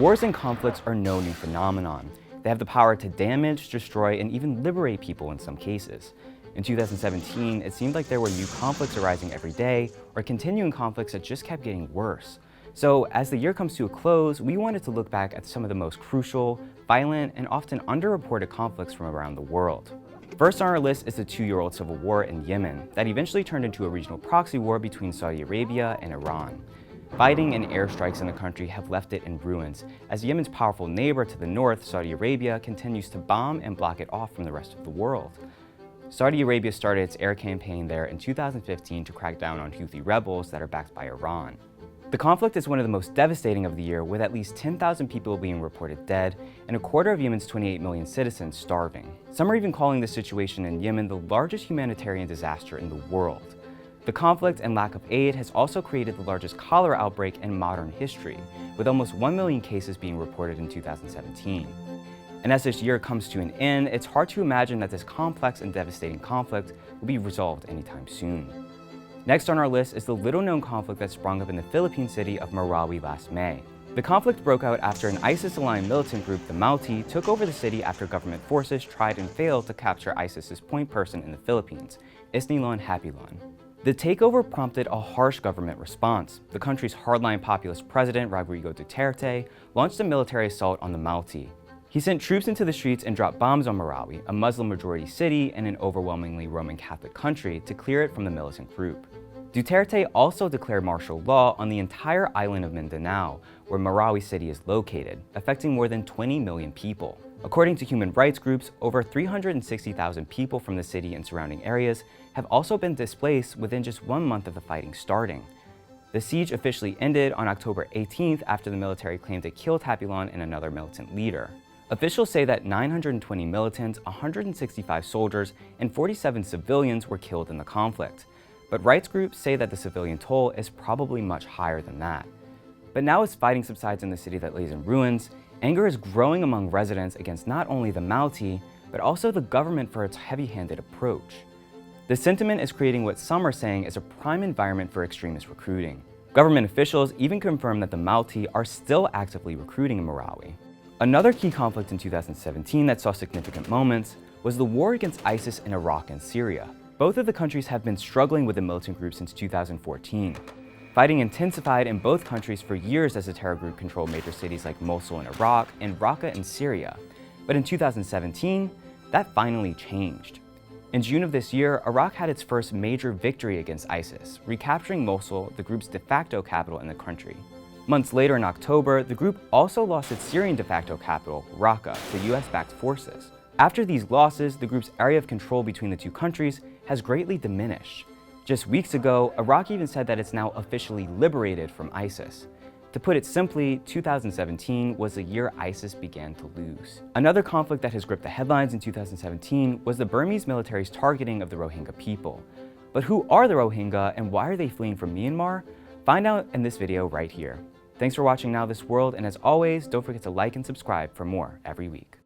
Wars and conflicts are no new phenomenon. They have the power to damage, destroy, and even liberate people in some cases. In 2017, it seemed like there were new conflicts arising every day, or continuing conflicts that just kept getting worse. So as the year comes to a close, we wanted to look back at some of the most crucial, violent, and often underreported conflicts from around the world. First on our list is the 2-year-old civil war in Yemen that eventually turned into a regional proxy war between Saudi Arabia and Iran. Fighting and airstrikes in the country have left it in ruins, as Yemen's powerful neighbor to the north, Saudi Arabia, continues to bomb and block it off from the rest of the world. Saudi Arabia started its air campaign there in 2015 to crack down on Houthi rebels that are backed by Iran. The conflict is one of the most devastating of the year, with at least 10,000 people being reported dead and a quarter of Yemen's 28 million citizens starving. Some are even calling the situation in Yemen the largest humanitarian disaster in the world. The conflict and lack of aid has also created the largest cholera outbreak in modern history, with almost 1 million cases being reported in 2017. And as this year comes to an end, it's hard to imagine that this complex and devastating conflict will be resolved anytime soon. Next on our list is the little-known conflict that sprung up in the Philippine city of Marawi last May. The conflict broke out after an ISIS-aligned militant group, the Mauti, took over the city after government forces tried and failed to capture ISIS's point person in the Philippines, Isnilon Hapilon. The takeover prompted a harsh government response. The country's hardline populist president, Rodrigo Duterte, launched a military assault on the Mauti. He sent troops into the streets and dropped bombs on Marawi, a Muslim-majority city and an overwhelmingly Roman Catholic country, to clear it from the militant group. Duterte also declared martial law on the entire island of Mindanao, where Marawi city is located, affecting more than 20 million people. According to human rights groups, over 360,000 people from the city and surrounding areas have also been displaced within just 1 month of the fighting starting. The siege officially ended on October 18th after the military claimed it killed Hapilon and another militant leader. Officials say that 920 militants, 165 soldiers, and 47 civilians were killed in the conflict. But rights groups say that the civilian toll is probably much higher than that. But now as fighting subsides in the city that lays in ruins, anger is growing among residents against not only the Mauti, but also the government for its heavy-handed approach. The sentiment is creating what some are saying is a prime environment for extremist recruiting. Government officials even confirmed that the Mauti are still actively recruiting in Marawi. Another key conflict in 2017 that saw significant moments was the war against ISIS in Iraq and Syria. Both of the countries have been struggling with the militant group since 2014. Fighting intensified in both countries for years as the terror group controlled major cities like Mosul in Iraq and Raqqa in Syria. But in 2017, that finally changed. In June of this year, Iraq had its first major victory against ISIS, recapturing Mosul, the group's de facto capital in the country. Months later in October, the group also lost its Syrian de facto capital, Raqqa, to US-backed forces. After these losses, the group's area of control between the two countries has greatly diminished. Just weeks ago, Iraq even said that it's now officially liberated from ISIS. To put it simply, 2017 was the year ISIS began to lose. Another conflict that has gripped the headlines in 2017 was the Burmese military's targeting of the Rohingya people. But who are the Rohingya and why are they fleeing from Myanmar? Find out in this video right here. Thanks for watching NowThis World, and as always, don't forget to like and subscribe for more every week.